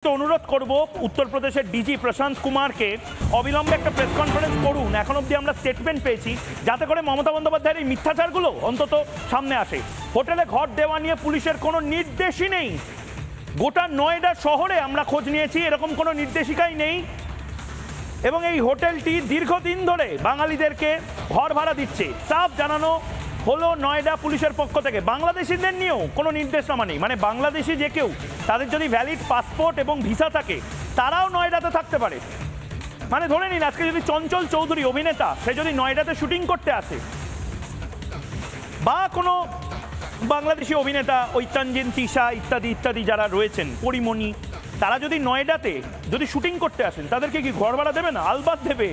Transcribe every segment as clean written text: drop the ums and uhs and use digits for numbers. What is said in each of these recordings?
তো অনুরোধ করব উত্তরপ্রদেশের ডিজি প্রশান্ত কুমারকে অবিলম্বে একটা প্রেস কনফারেন্স করুন। এখন অবধি আমরা স্টেটমেন্ট পেয়েছি, যাতে করে মমতা বন্দ্যোপাধ্যায়ের এই মিথ্যাচারগুলো অন্তত সামনে আসে। হোটেলে ঘর দেওয়া নিয়ে পুলিশের কোনো নির্দেশই নেই। গোটা নয়ডা শহরে আমরা খোঁজ নিয়েছি, এরকম কোনো নির্দেশিকাই নেই। এবং এই হোটেলটি দীর্ঘদিন ধরে বাঙালিদেরকে ঘর ভাড়া দিচ্ছে, সাফ জানানো হলো নয়ডা পুলিশের পক্ষ থেকে। বাংলাদেশিদের নিয়েও কোনো নির্দেশনামা নেই, মানে বাংলাদেশি যে কেউ, তাদের যদি ভ্যালিড পাসপোর্ট এবং ভিসা থাকে, তারাও নয়ডাতে থাকতে পারে। মানে ধরে নিন আজকে যদি চঞ্চল চৌধুরী অভিনেতা, সে যদি নয়ডাতে শুটিং করতে আসে, বা কোনো বাংলাদেশি অভিনেতা ওই তানজিন তিশা ইত্যাদি ইত্যাদি যারা রয়েছেন, পরিমণি, তারা যদি নয়ডাতে যদি শুটিং করতে আসেন, তাদেরকে কি ঘর ভাড়া দেবে না? আলবাত দেবে।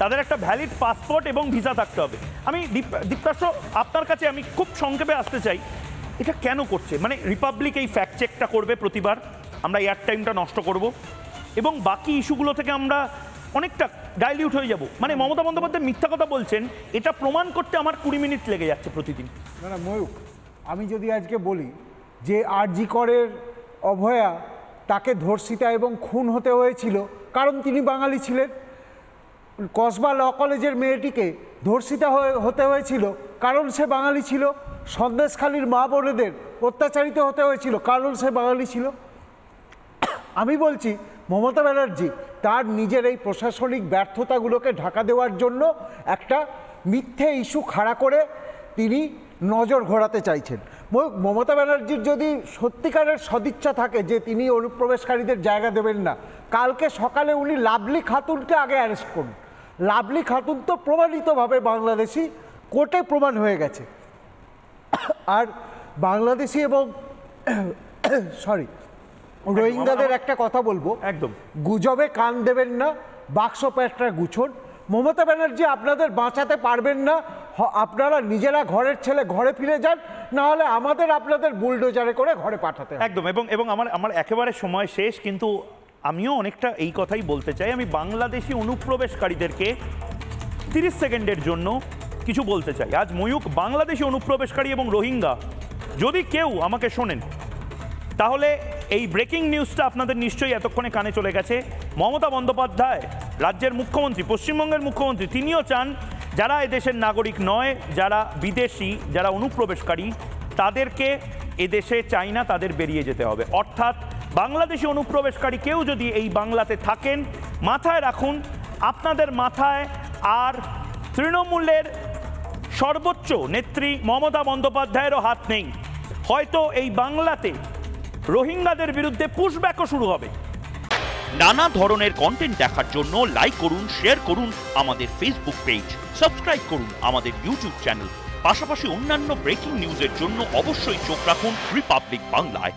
তাদের একটা ভ্যালিড পাসপোর্ট এবং ভিসা থাকতে হবে। আমি দীপ্তাশ্র, আপনার কাছে আমি খুব সংক্ষেপে আসতে চাই, এটা কেন করছে? মানে রিপাবলিক এই ফ্যাক্ট চেকটা করবে প্রতিবার, আমরা এয়ার টাইমটা নষ্ট করব এবং বাকি ইস্যুগুলো থেকে আমরা অনেকটা ডাইলিউট হয়ে যাব। মানে মমতা বন্দ্যোপাধ্যায় মিথ্যা কথা বলছেন, এটা প্রমাণ করতে আমার 20 মিনিট লেগে যাচ্ছে প্রতিদিন। না ময়ূক, আমি যদি আজকে বলি যে আরজি করের অভয়া, তাকে ধর্ষিতা এবং খুন হতে হয়েছিল কারণ তিনি বাঙালি ছিলেন। কসবা ল কলেজের মেয়েটিকে ধর্ষিতা হতে হয়েছিল কারণ সে বাঙালি ছিল। সন্দেশখালীর মা বোনেদের অত্যাচারিত হতে হয়েছিল কারণ সে বাঙালি ছিল। আমি বলছি মমতা ব্যানার্জি তার নিজের এই প্রশাসনিক ব্যর্থতাগুলোকে ঢাকা দেওয়ার জন্য একটা মিথ্যে ইস্যু খাড়া করে তিনি নজর ঘোরাতে চাইছেন। মমতা ব্যানার্জির যদি সত্যিকারের সদিচ্ছা থাকে যে তিনি অনুপ্রবেশকারীদের জায়গা দেবেন না, কালকে সকালে উনি লাভলি খাতুনকে আগে অ্যারেস্ট করুন। লাভলি খাতুন তো প্রমাণিতভাবে বাংলাদেশি, কোর্টে প্রমাণ হয়ে গেছে। আর বাংলাদেশি এবং রোহিঙ্গাদের একটা কথা বলবো, একদম গুজবে কান দেবেন না, বাক্স প্যাটরা গুছন। মমতা ব্যানার্জি আপনাদের বাঁচাতে পারবেন না, আপনারা নিজেরা ঘরের ছেলে ঘরে ফিরে যান, না হলে আমাদের আপনাদের বুলডোজারে করে ঘরে পাঠাতে একদম। এবং আমার একেবারে সময় শেষ, কিন্তু আমিও অনেকটা এই কথাই বলতে চাই। আমি বাংলাদেশি অনুপ্রবেশকারীদেরকে 30 সেকেন্ডের জন্য কিছু বলতে চাই। আজ ময়ূক, বাংলাদেশি অনুপ্রবেশকারী এবং রোহিঙ্গা, যদি কেউ আমাকে শোনেন, তাহলে এই ব্রেকিং নিউজটা আপনাদের নিশ্চয়ই এতক্ষণে কানে চলে গেছে। মমতা বন্দ্যোপাধ্যায়, রাজ্যের মুখ্যমন্ত্রী, পশ্চিমবঙ্গের মুখ্যমন্ত্রী, তিনিও চান যারা এদেশের নাগরিক নয়, যারা বিদেশি, যারা অনুপ্রবেশকারী, তাদেরকে এদেশে চাই না, তাদের বেরিয়ে যেতে হবে। অর্থাৎ বাংলাদেশি অনুপ্রবেশকারী কেউ যদি এই বাংলাতে থাকেন, মাথায় রাখুন আপনাদের মাথায় আর তৃণমূলের সর্বোচ্চ নেত্রী মমতা বন্দ্যোপাধ্যায়েরও হাত নেই। হয়তো এই বাংলাতে রোহিঙ্গাদের বিরুদ্ধে পুশব্যাকও শুরু হবে। নানা ধরনের কন্টেন্ট দেখার জন্য লাইক করুন, শেয়ার করুন আমাদের ফেসবুক পেজ, সাবস্ক্রাইব করুন আমাদের ইউটিউব চ্যানেল। পাশাপাশি অন্যান্য ব্রেকিং নিউজের জন্য অবশ্যই চোখ রাখুন রিপাবলিক বাংলায়।